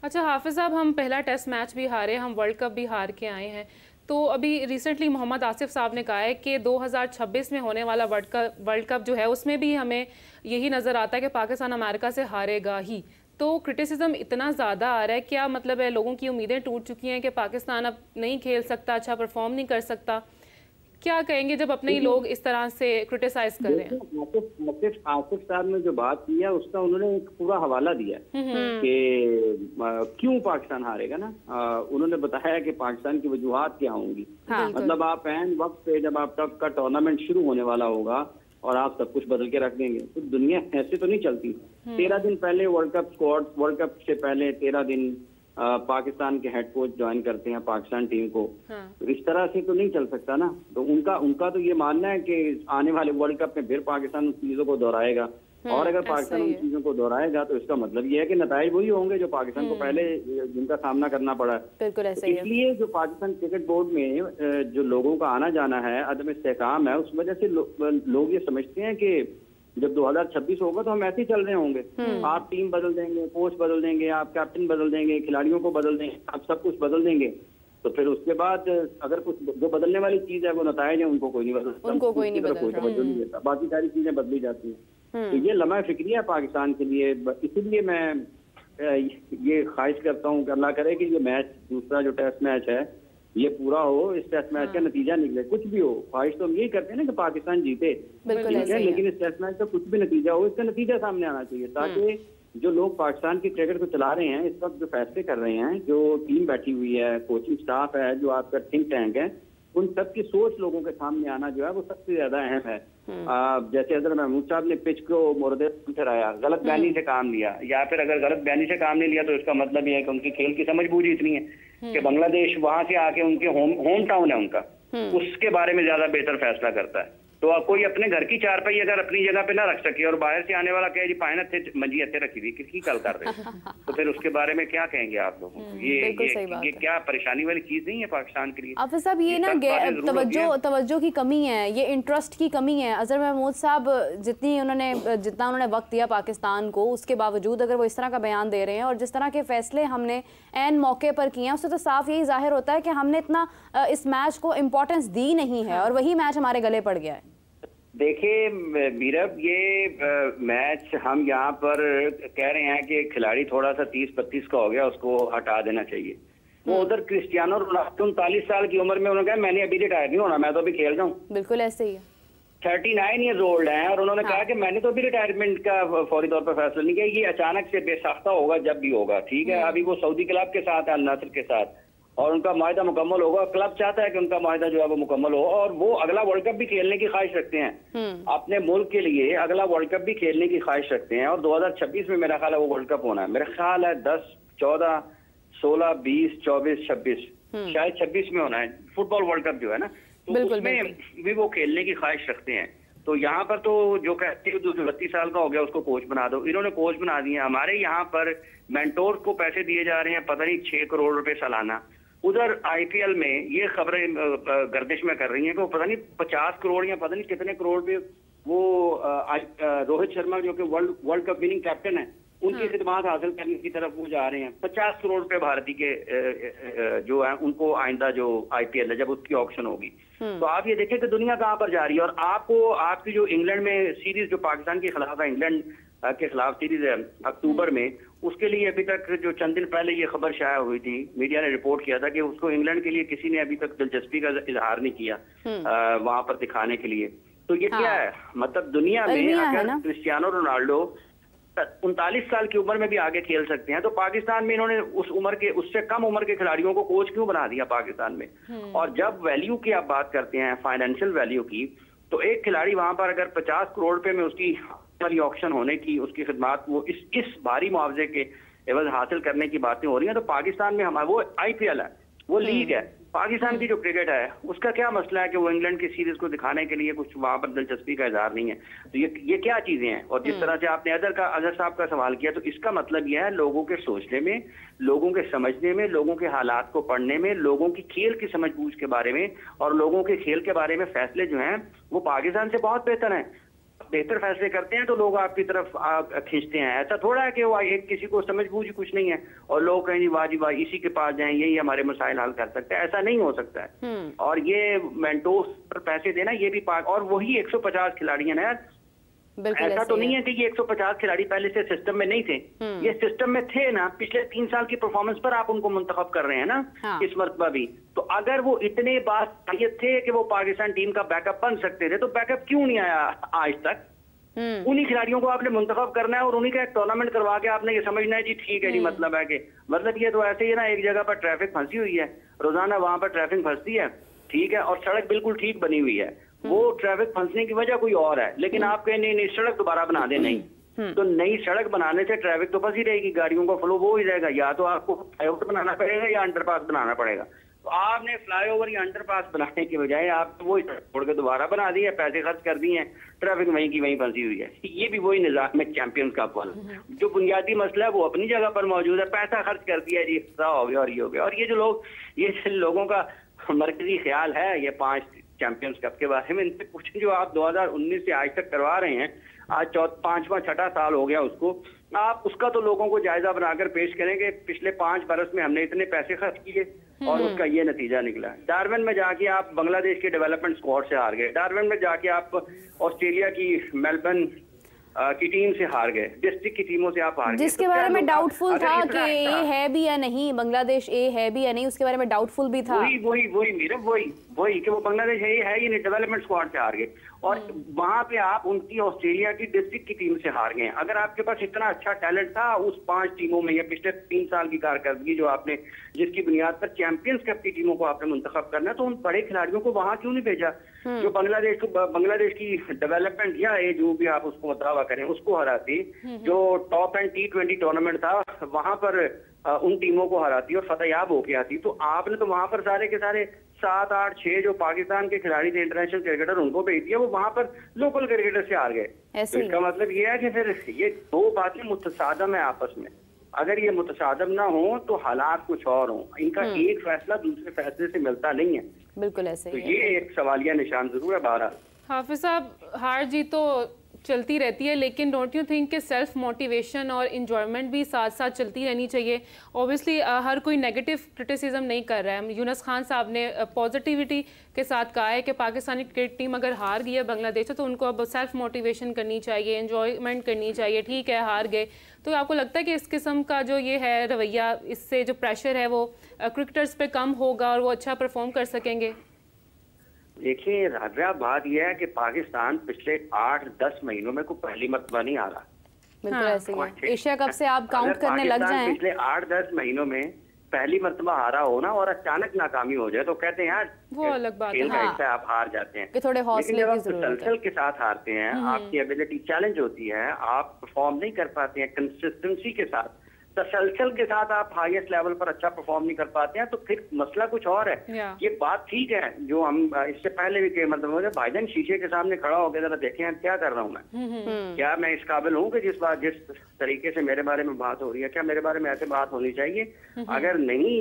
अच्छा हाफिज साहब, हम पहला टेस्ट मैच भी हारे, हम वर्ल्ड कप भी हार के आए हैं। तो अभी रिसेंटली मोहम्मद आसिफ साहब ने कहा है कि 2026 में होने वाला वर्ल्ड कप जो है उसमें भी हमें यही नज़र आता है कि पाकिस्तान अमेरिका से हारेगा ही। तो क्रिटिसिज्म इतना ज़्यादा आ रहा है, क्या मतलब है लोगों की उम्मीदें टूट चुकी हैं कि पाकिस्तान अब नहीं खेल सकता, अच्छा परफॉर्म नहीं कर सकता? क्या कहेंगे जब अपने ही लोग इस तरह से क्रिटिसाइज कर रहे हैं? आसिफ साहब ने जो बात की है उसका उन्होंने एक पूरा हवाला दिया कि क्यों पाकिस्तान हारेगा ना। उन्होंने बताया कि पाकिस्तान की वजूहात क्या होंगी। मतलब आप एन वक्त पे जब आप तक का टूर्नामेंट शुरू होने वाला होगा और आप सब कुछ बदल के रख देंगे, तो दुनिया ऐसे तो नहीं चलती। 13 दिन पहले वर्ल्ड कप से पहले 13 दिन पाकिस्तान के हेड कोच ज्वाइन करते हैं पाकिस्तान टीम को। तो इस तरह से तो नहीं चल सकता ना। तो उनका तो ये मानना है कि आने वाले वर्ल्ड कप में फिर पाकिस्तान उन चीजों को दोहराएगा, और अगर पाकिस्तान उन चीजों को दोहराएगा तो इसका मतलब ये है कि नताइज वही होंगे जो पाकिस्तान को पहले जिनका सामना करना पड़ा है। बिल्कुल ऐसा ही है। इसलिए जो पाकिस्तान क्रिकेट बोर्ड में जो लोगों का आना जाना है, अदम इस्तेहकाम है, उस वजह से लोग ये समझते हैं कि जब 2026 होगा तो हम ऐसे ही चल रहे होंगे। आप टीम बदल देंगे, कोच बदल देंगे, आप कैप्टन बदल देंगे, खिलाड़ियों को बदल देंगे, आप सब कुछ बदल देंगे। तो फिर उसके बाद अगर कुछ जो बदलने वाली चीज है वो नतायज है, उनको कोई नहीं बदलता, उनको कोई नहीं कोई तवज्जो नहीं देता, बाकी सारी चीजें बदली जाती हैं। तो ये लम्हा फिक्री है पाकिस्तान के लिए। इसीलिए मैं ये ख्वाहिश करता हूँ कि अल्लाह करे कि ये मैच, दूसरा जो टेस्ट मैच है, ये पूरा हो, इस टेस्ट मैच का नतीजा निकले, कुछ भी हो। ख्वाहिश तो हम यही करते हैं ना कि पाकिस्तान जीते, ठीक है, लेकिन इस टेस्ट मैच का कुछ भी नतीजा हो, इसका नतीजा सामने आना चाहिए, ताकि जो लोग पाकिस्तान की क्रिकेट को चला रहे हैं, इस वक्त जो फैसले कर रहे हैं, जो टीम बैठी हुई है, कोचिंग स्टाफ है, जो आपका थिंक टैंक है, उन सब की सोच लोगों के सामने आना जो है वो सबसे ज्यादा अहम है। जैसे अगर महमूद साहब ने पिच को मुर्दे ठहराया, गलत बयानी से काम लिया, या फिर अगर गलत बयानी से काम नहीं लिया तो इसका मतलब ये है कि उनकी खेल की समझ बूझ इतनी है कि बांग्लादेश वहां से आके उनके होम टाउन है उनका, उसके बारे में ज्यादा बेहतर फैसला करता है। तो कोई अपने घर की चारपाई अगर अपनी जगह पे ना रख सके और बाहर से आने वाला कहे जी पायन अच्छे मंजी अच्छे रखी थी, किसकी कल कर रहे हैं, तो फिर उसके बारे में क्या कहेंगे आप लोगों को? ये क्या परेशानी वाली चीज नहीं है पाकिस्तान के लिए? हाफिज साहब, ये ना तवज्जो की कमी है, ये इंटरेस्ट की कमी है। अजहर महमूद साहब जितना उन्होंने वक्त दिया पाकिस्तान को, उसके बावजूद अगर वो इस तरह का बयान दे रहे हैं और जिस तरह के फैसले हमने एन मौके पर किए हैं, उससे तो साफ यही जाहिर होता है कि हमने इतना इस मैच को इम्पोर्टेंस दी नहीं है और वही मैच हमारे गले पड़ गया है। देखिए मीरब, ये मैच हम यहाँ पर कह रहे हैं कि खिलाड़ी थोड़ा सा 30-32 का हो गया, उसको हटा देना चाहिए। वो उधर क्रिस्टियानो रोनाल्डो 39 साल की उम्र में उन्होंने कहा मैंने अभी रिटायर नहीं होना, मैं तो अभी खेल रहा हूँ। बिल्कुल ऐसे ही है। 39 ईयर्स ओल्ड हैं और उन्होंने कहा कि मैंने तो अभी रिटायरमेंट का फौरी तौर पर फैसला नहीं किया, ये अचानक से बेसाख्ता होगा जब भी होगा, ठीक है। अभी वो सऊदी क्लब के साथ है, अल नासर के साथ, और उनका माहिदा मुकम्मल होगा। क्लब चाहता है कि उनका माहिदा जो है वो मुकम्मल हो, और वो अगला वर्ल्ड कप भी खेलने की ख्वाहिश रखते हैं, अपने मुल्क के लिए अगला वर्ल्ड कप भी खेलने की ख्वाहिश रखते हैं। और 2026 में मेरा ख्याल है वो वर्ल्ड कप होना है। मेरा ख्याल है 10, 14, 16, 20, 24, 26, शायद 26 में होना है फुटबॉल वर्ल्ड कप जो है ना, तो उसमें भी वो खेलने की ख्वाहिश रखते हैं। तो यहाँ पर तो जो कहते हैं जो 32 साल का हो गया उसको कोच बना दो, इन्होंने कोच बना दिए। हमारे यहाँ पर मेंटोर को पैसे दिए जा रहे हैं पता नहीं 6 करोड़ रुपए सालाना। उधर आईपीएल में ये खबरें गर्दिश में कर रही हैं कि वो पता नहीं 50 करोड़ या पता नहीं कितने करोड़ पे वो रोहित शर्मा जो कि वर्ल्ड कप विनिंग कैप्टन है, उनकी खिदमात हासिल करने की तरफ वो जा रहे हैं। 50 करोड़ रुपए भारतीय के जो है उनको आइंदा जो आईपीएल है जब उसकी ऑक्शन होगी, तो आप ये देखें कि दुनिया कहाँ पर जा रही है। और आपको आपकी जो इंग्लैंड में सीरीज जो पाकिस्तान के खिलाफ है, इंग्लैंड के खिलाफ सीरीज है अक्टूबर में, उसके लिए अभी तक जो चंद दिन पहले ये खबर शाया हुई थी, मीडिया ने रिपोर्ट किया था कि उसको इंग्लैंड के लिए किसी ने अभी तक दिलचस्पी का इजहार नहीं किया वहां पर दिखाने के लिए। तो ये क्या है, मतलब दुनिया में अगर क्रिस्टियानो रोनाल्डो 39 साल की उम्र में भी आगे खेल सकते हैं, तो पाकिस्तान में इन्होंने उस उम्र के, उससे कम उम्र के खिलाड़ियों को कोच क्यों बना दिया पाकिस्तान में? और जब वैल्यू की आप बात करते हैं, फाइनेंशियल वैल्यू की, तो एक खिलाड़ी वहां पर अगर 50 करोड़ रुपए में उसकी वाली ऑक्शन होने की, उसकी खिदमात वो इस भारी मुआवजे के एवज हासिल करने की बातें हो रही हैं, तो पाकिस्तान में हमारा वो आईपीएल है, वो लीग है। पाकिस्तान की जो क्रिकेट है उसका क्या मसला है कि वो इंग्लैंड की सीरीज को दिखाने के लिए कुछ वहां पर दिलचस्पी का इजहार नहीं है? तो ये क्या चीजें हैं? और जिस तरह से आपने अजहर साहब का सवाल किया, तो इसका मतलब यह है लोगों के सोचने में, लोगों के समझने में, लोगों के हालात को पढ़ने में, लोगों की खेल की समझबूझ के बारे में और लोगों के खेल के बारे में फैसले जो हैं वो पाकिस्तान से बहुत बेहतर हैं। बेहतर फैसले करते हैं तो लोग आपकी तरफ खींचते हैं। ऐसा थोड़ा है कि वो एक किसी को समझ बूझ कुछ नहीं है और लोग कहें जी वाह इसी के पास जाएं, यही हमारे मसाइल हल कर सकते हैं। ऐसा नहीं हो सकता है। और ये मेंटोस पर पैसे देना ये भी और वही 150 खिलाड़ी हैं ना यार। ऐसा तो नहीं है कि ये 150 खिलाड़ी पहले से सिस्टम में नहीं थे, ये सिस्टम में थे ना। पिछले 3 साल की परफॉर्मेंस पर आप उनको मुंतखब कर रहे हैं ना। हाँ। इस मरतबा भी तो अगर वो इतने बात ये थे कि वो पाकिस्तान टीम का बैकअप बन सकते थे तो बैकअप क्यों नहीं आया आज तक? उन्हीं खिलाड़ियों को आपने मुंतखब करना है और उन्हीं का एक टूर्नामेंट करवा के आपने ये समझना है जी ठीक है जी। मतलब है कि मतलब ये तो ऐसे ही ना, एक जगह पर ट्रैफिक फंसी हुई है, रोजाना वहां पर ट्रैफिक फंसती है, ठीक है, और सड़क बिल्कुल ठीक बनी हुई है, वो ट्रैफिक फंसने की वजह कोई और है, लेकिन आप कहें नहीं सड़क दोबारा बना दे, नहीं तो नई सड़क बनाने से ट्रैफिक तो फंसी रहेगी, गाड़ियों का फ्लो वो ही रहेगा। या तो आपको फ्लाईओवर बनाना पड़ेगा या अंडरपास बनाना पड़ेगा। तो आपने फ्लाईओवर या अंडरपास बनाने के बजाय आप वो ही सड़क छोड़ के दोबारा बना दी है, पैसे खर्च कर दिए हैं, ट्रैफिक वहीं की वहीं फंसी हुई है। ये भी वही निजाम है चैंपियंस कप वाला। जो बुनियादी मसला है वो अपनी जगह पर मौजूद है, पैसा खर्च कर दिया जी, हो गया और ये हो गया। और ये जो लोग, ये लोगों का मरकजी ख्याल है ये 5 चैंपियंस कप के बारे में, इनसे पूछें जो आप 2019 से आज तक करवा रहे हैं, आज 5वां 6ठा साल हो गया उसको, आप उसका तो लोगों को जायजा बनाकर पेश करेंगे पिछले 5 बरस में हमने इतने पैसे खर्च किए और उसका ये नतीजा निकला। डार्विन में जाके आप बांग्लादेश के डेवलपमेंट स्क्वाड से हार गए, डार्विन में जाके आप ऑस्ट्रेलिया की मेलबर्न की टीम से हार गए, डिस्ट्रिक्ट की टीमों से आप हार गए, जिसके बारे में डाउटफुल था कि ए है भी या नहीं, बांग्लादेश ए है भी या नहीं, उसके बारे में डाउटफुल भी था। वही कि वो बांग्लादेश है ही नहीं, डेवलपमेंट स्क्वाड से हार गए और वहां पे आप उनकी ऑस्ट्रेलिया की डिस्ट्रिक्ट की टीम से हार गए। अगर आपके पास इतना अच्छा टैलेंट था उस 5 टीमों में, या पिछले 3 साल की कारकर्दगी जो आपने, जिसकी बुनियाद पर चैंपियंस कप की टीमों को आपने मुंतखब करना, तो उन बड़े खिलाड़ियों को वहां क्यों नहीं भेजा? जो बांग्लादेश की डेवलपमेंट या जो भी आप उसको दावा करें उसको हराती, जो टॉप एंड T20 टूर्नामेंट था वहां पर उन टीमों को हराती और फतेहयाब होके आती। तो आपने तो वहां पर सारे के सारे 7, 8, 6 जो पाकिस्तान के खिलाड़ी थे, इंटरनेशनल क्रिकेटर, उनको भेज दिया, वो वहां पर लोकल क्रिकेटर से हार गए। तो इसका मतलब ये है कि फिर ये 2 बातें मुतसादम है आपस में। अगर ये मुतसादम ना हो तो हालात कुछ और हो, इनका एक फैसला दूसरे फैसले से मिलता नहीं है। बिल्कुल ऐसे तो ये एक सवालिया निशान जरूर है। बहरहाल हाफिज साहब, हार जीत तो चलती रहती है, लेकिन डोंट यू थिंक कि सेल्फ मोटिवेशन और इन्जॉयमेंट भी साथ साथ चलती रहनी चाहिए? ऑब्वियसली हर कोई नेगेटिव क्रिटिसिज्म नहीं कर रहा है। यूनुस खान साहब ने पॉजिटिविटी के साथ कहा है कि पाकिस्तानी क्रिकेट टीम अगर हार गई है बांग्लादेश से तो उनको अब सेल्फ मोटिवेशन करनी चाहिए, इन्जॉयमेंट करनी चाहिए। ठीक है हार गए, तो आपको लगता है कि इस किस्म का जो ये है रवैया, इससे जो प्रेशर है वो क्रिकेटर्स पे कम होगा और वो अच्छा परफॉर्म कर सकेंगे? देखिए राबिया, बात यह है कि पाकिस्तान पिछले 8-10 महीनों में कोई पहली मरतबा नहीं आ रहा। बिल्कुल ऐसे ही एशिया कप से आप काउंट करने लग जाएं, पिछले 8-10 महीनों में पहली मरतबा हारा हो ना और अचानक नाकामी हो जाए तो कहते हैं यार वो अलग बात है, आप हार जाते हैं कि थोड़े हौसले की जरूरत है। तसलसल के साथ हारते हैं, आपकी एबिलिटी चैलेंज होती है, आप परफॉर्म नहीं कर पाते हैं कंसिस्टेंसी के साथ, तसलसल के साथ आप हाईएस्ट लेवल पर अच्छा परफॉर्म नहीं कर पाते हैं, तो फिर मसला कुछ और है। ये बात ठीक है जो हम इससे पहले भी कहे, मतलब भाईजान शीशे के सामने खड़ा होकर जरा देखें क्या कर रहा हूँ मैं, क्या मैं इस काबिल हूँ कि जिस तरीके से मेरे बारे में बात हो रही है, क्या मेरे बारे में ऐसे बात होनी चाहिए? अगर नहीं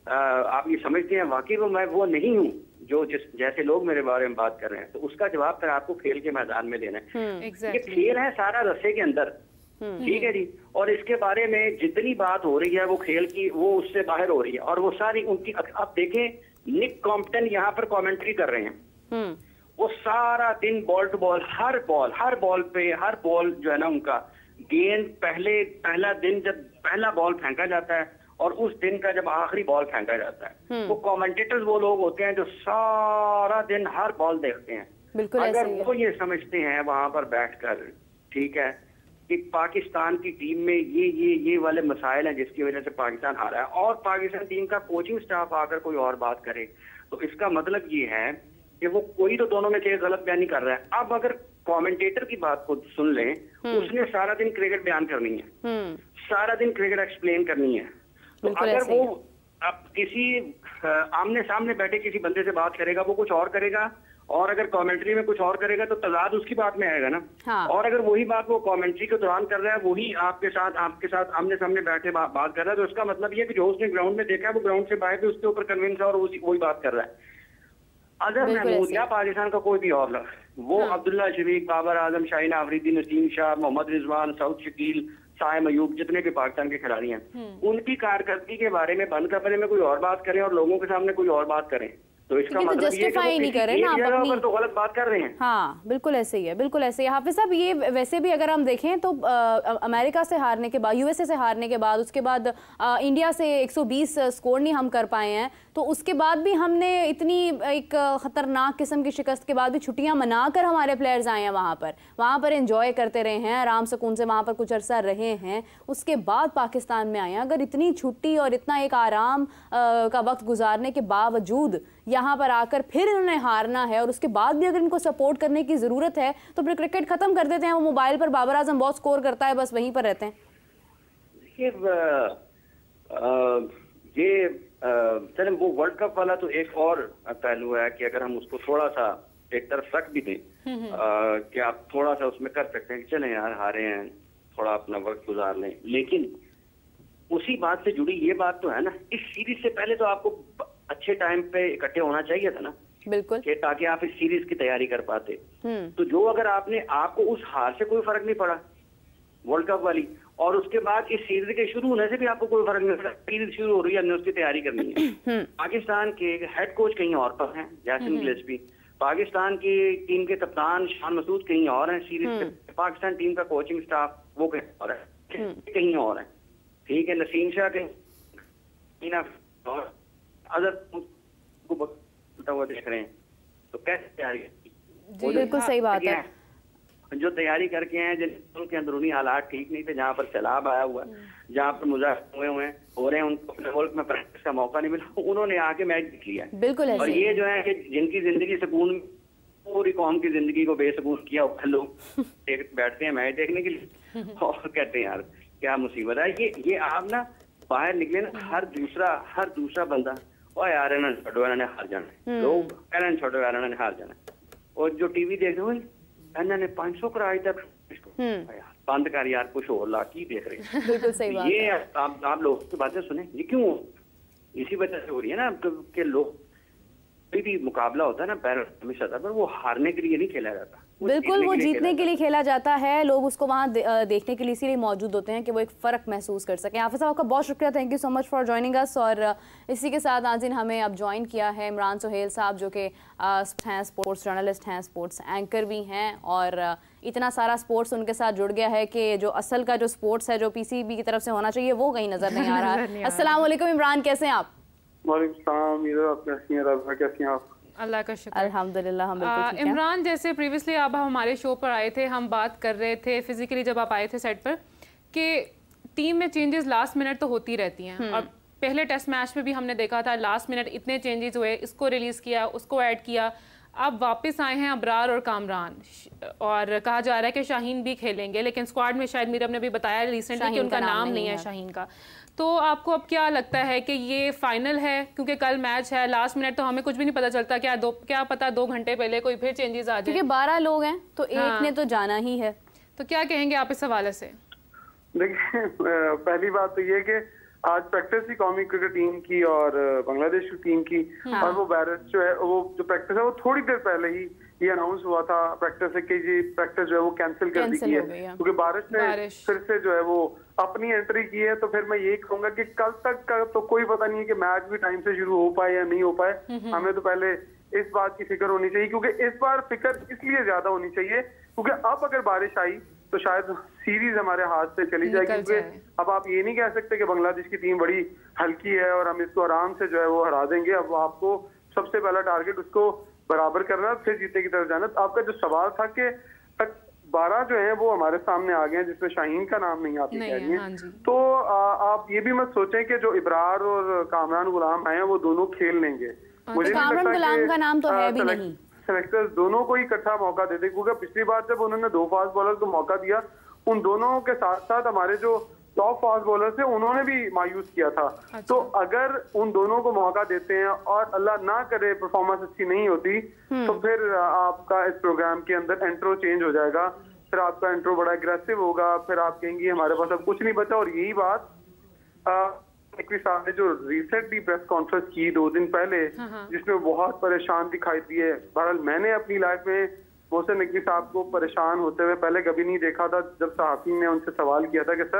आप ये समझते हैं वाकई मैं वो नहीं हूँ जो जैसे लोग मेरे बारे में बात कर रहे हैं, तो उसका जवाब फिर आपको खेल के मैदान में देना है। ये खेल है सारा रस्से के अंदर, ठीक है जी, और इसके बारे में जितनी बात हो रही है वो खेल की, वो उससे बाहर हो रही है और वो सारी उनकी, आप देखें निक कॉम्पटन यहाँ पर कमेंट्री कर रहे हैं, वो सारा दिन बॉल टू बॉल, हर बॉल जो है ना उनका गेंद, पहला दिन जब पहला बॉल फेंका जाता है और उस दिन का जब आखिरी बॉल फेंका जाता है, वो कमेंटेटर्स वो लोग होते हैं जो सारा दिन हर बॉल देखते हैं। अगर वो ये समझते हैं वहां पर बैठकर, ठीक है, कि पाकिस्तान की टीम में ये वाले मसाइल हैं जिसकी वजह से पाकिस्तान हारा है, और पाकिस्तान टीम का कोचिंग स्टाफ आकर कोई और बात करे, तो इसका मतलब ये है कि वो कोई तो दोनों में से गलत बयानी कर रहा है। अब अगर कमेंटेटर की बात को सुन लें, उसने सारा दिन क्रिकेट बयान करनी है, सारा दिन क्रिकेट एक्सप्लेन करनी है, तो अगर वो अब किसी आमने सामने बैठे किसी बंदे से बात करेगा वो कुछ और करेगा, और अगर कमेंट्री में कुछ और करेगा तो तजाद उसकी बात में आएगा ना। हाँ। और अगर वही बात वो कमेंट्री के दौरान कर रहा है, वही आपके साथ आमने सामने बैठे बात कर रहा है, तो उसका मतलब ये कि जो उसने ग्राउंड में देखा है वो ग्राउंड से बाहर भी उसके ऊपर कन्विंस है और वही बात कर रहा है। अगर महमूद या पाकिस्तान का कोई भी और वो अब्दुल्ला शफीक, बाबर आजम, शाहीन आफरीदी, नसीम शाह, मोहम्मद रिजवान, सऊद शकील, साइम अयूब, जितने भी पाकिस्तान के खिलाड़ी हैं, उनकी कारकर्दगी के बारे में बंद कमरे में कोई और बात करें और लोगों के सामने कोई और बात करें, तो इसका मतलब जस्टिफाई नहीं कर रहे ना आप अपनी, तो गलत बात कर रहे हैं। हाँ बिल्कुल ऐसे ही है, बिल्कुल ऐसे ही। हाफिज साहब ये वैसे भी अगर हम देखें तो अमेरिका से हारने के बाद, यूएसए से हारने के बाद, उसके बाद इंडिया से 120 स्कोर नहीं हम कर पाए हैं, तो उसके बाद भी हमने इतनी एक खतरनाक किस्म की शिकस्त के बाद भी छुट्टियां मनाकर हमारे प्लेयर्स आए हैं वहाँ पर एंजॉय करते रहे हैं, आराम सुकून से वहाँ पर कुछ अरसा रहे हैं, उसके बाद पाकिस्तान में आए हैं। अगर इतनी छुट्टी और इतना एक आराम का वक्त गुजारने के बावजूद यहाँ पर आकर फिर इन्होंने हारना है, और उसके बाद भी अगर इनको सपोर्ट करने की ज़रूरत है तो फिर क्रिकेट ख़त्म कर देते हैं। वो मोबाइल पर बाबर आजम बहुत स्कोर करता है, बस वहीं पर रहते हैं। ये चलें, वो वर्ल्ड कप वाला तो एक और पहलू है कि अगर हम उसको थोड़ा सा एक तरफ रख भी दें कि आप थोड़ा सा उसमें कर सकते हैं कि चलें यार हारे हैं, थोड़ा अपना वक्त गुजार लें, लेकिन उसी बात से जुड़ी ये बात तो है ना, इस सीरीज से पहले तो आपको अच्छे टाइम पे इकट्ठे होना चाहिए था ना, बिल्कुल, कि ताकि आप इस सीरीज की तैयारी कर पाते। तो जो अगर आपको उस हार से कोई फर्क नहीं पड़ा वर्ल्ड कप वाली, और उसके बाद इस सीरीज के शुरू होने से भी आपको कोई फर्क नहीं पड़ा, सीरीज शुरू हो रही है, हमने उसकी तैयारी करनी है। पाकिस्तान के हेड कोच कहीं और पर हैं, जैसन गिलेस्पी, पाकिस्तान की टीम के कप्तान शान मसूद कहीं और हैं, सीरीज पाकिस्तान टीम का कोचिंग स्टाफ वो कहीं और है, कहीं और है, ठीक है, नसीम शाह कहीं और अदर को बोलता हुआ देख रहे हैं, तो कैसे तैयारी? बिल्कुल सही बात है। जो तैयारी करके हैं, जिनके अंदरूनी हालात ठीक नहीं थे, जहाँ पर सैलाब आया हुआ है, जहाँ पर मुजाहिर हुए हो रहे हैं, उनको अपने मुल्क में प्रैक्टिस का मौका नहीं मिला, उन्होंने आके मैच जीत लिया। बिल्कुल। और ये जो है कि जिनकी जिंदगी सुकून, पूरी कौम की जिंदगी को बेसकून किया हुआ लोग बैठते हैं मैच देखने के लिए और कहते हैं यार क्या मुसीबत है। ये आप ना बाहर निकले ना, हर दूसरा बंदा और यार इन्होंने हार जाना, लोग छोटो यार इन्होंने हार जाना, और जो टीवी देख रहे हो इन्होंने 500 कराया था इसको, बंद कर यार, कुछ और ला की देख रहे हैं। बिल्कुल सही बात। ये आप लोग की बातें सुने, ये क्यों इसी वजह से हो रही है ना कि लोग कोई भी मुकाबला होता है ना बैरमी सतह पर, वो हारने के लिए नहीं खेला जाता, बिल्कुल वो जीतने के लिए खेला जाता है। लोग उसको वहाँ देखने के लिए इसीलिए मौजूद होते हैं कि वो एक फ़र्क महसूस कर सकें। हाफिज़ साहब आपका बहुत शुक्रिया, thank you so much for joining us. और इसी के साथ नाज़रीन हमें अब ज्वाइन किया है इमरान सुहेल साहब, जो कि हैं स्पोर्ट्स जर्नलिस्ट हैं, स्पोर्ट्स एंकर भी हैं, और इतना सारा स्पोर्ट्स उनके साथ जुड़ गया है कि जो असल का जो स्पोर्ट्स है, जो PCB की तरफ से होना चाहिए, वो कहीं नज़र नहीं आ रहा है। अस्सलाम वालेकुम इमरान, कैसे हैं आप? अल्लाह का शुक्र, अल्हम्दुलिल्लाह हम बिल्कुल ठीक हैं। इमरान, जैसे प्रीवियसली आप हमारे शो पर आए थे, हम बात कर रहे थे फिजिकली जब आप आए थे सेट पर, कि टीम में चेंजेस लास्ट मिनट तो होती रहती हैं, और पहले टेस्ट मैच में भी हमने देखा था लास्ट मिनट इतने चेंजेस हुए, इसको रिलीज़ किया, उसको ऐड किया। अब वापस आए हैं अबरार और कामरान, और कहा जा रहा है कि शाहीन भी खेलेंगे, लेकिन स्क्वाड में शायद मीरब ने भी बताया रिसेंटली कि उनका नाम नहीं है शाहीन का। तो आपको अब क्या लगता है कि ये फाइनल है? क्योंकि कल मैच है, लास्ट मिनट तो हमें कुछ भी नहीं पता चलता, क्या पता 2 घंटे पहले कोई फिर चेंजेस आ जाए, क्योंकि 12 लोग हैं तो एक ने तो जाना ही है। तो क्या कहेंगे आप इस हवाले से? देखिए, पहली बात तो ये कि आज प्रैक्टिस थी कौमी क्रिकेट टीम की और बांग्लादेश की टीम की, और वो बैरस जो है, वो जो प्रैक्टिस है वो थोड़ी देर पहले ही ये अनाउंस हुआ था प्रैक्टिस से कि ये प्रैक्टिस जो है वो कैंसिल कर दी है, क्योंकि बारिश ने फिर से जो है वो अपनी एंट्री की है। तो फिर मैं यही कहूंगा कि कल तक का तो कोई पता नहीं है कि मैच भी टाइम से शुरू हो पाए या नहीं हो पाए। हमें तो पहले इस बात की फिक्र होनी चाहिए, क्योंकि इस बार फिक्र इसलिए ज्यादा होनी चाहिए क्योंकि अब अगर बारिश आई तो शायद सीरीज हमारे हाथ से चली जाएगी, क्योंकि अब आप ये नहीं कह सकते कि बांग्लादेश की टीम बड़ी हल्की है और हम इसको आराम से जो है वो हरा देंगे। अब आपको सबसे पहला टारगेट उसको बराबर करना, फिर जीतने की तरफ जाना। तो आपका जो सवाल था कि 12 जो है वो हमारे सामने आ गए हैं, जिसमें शाहीन का नाम नहीं आप कह रही हैं, तो आप ये भी मत सोचें कि जो इब्रार और कामरान गुलाम आए हैं वो दोनों खेल लेंगे। मुझे कामरान गुलाम का नाम तो है भी नहीं। सेलेक्टर्स दोनों को ही इकट्ठा मौका देते, क्योंकि पिछली बार जब उन्होंने 2 फास्ट बॉलर को मौका दिया, उन दोनों के साथ साथ हमारे जो टॉप फास्ट बॉलर थे उन्होंने भी मायूस किया था। तो अगर उन दोनों को मौका देते हैं और अल्लाह ना करे परफॉर्मेंस अच्छी नहीं होती, तो फिर आपका इस प्रोग्राम के अंदर इंट्रो चेंज हो जाएगा, फिर आपका इंट्रो बड़ा एग्रेसिव होगा, फिर आप कहेंगे हमारे पास अब कुछ नहीं बचा। और यही बात साहब ने जो रिसेंटली प्रेस कॉन्फ्रेंस की 2 दिन पहले, जिसमें बहुत परेशान दिखाई दिए, बहरहाल मैंने अपनी लाइफ में मोहसिन नकवी साहब को परेशान होते हुए पहले कभी नहीं देखा था। जब सहाफी ने उनसे सवाल किया था कि सर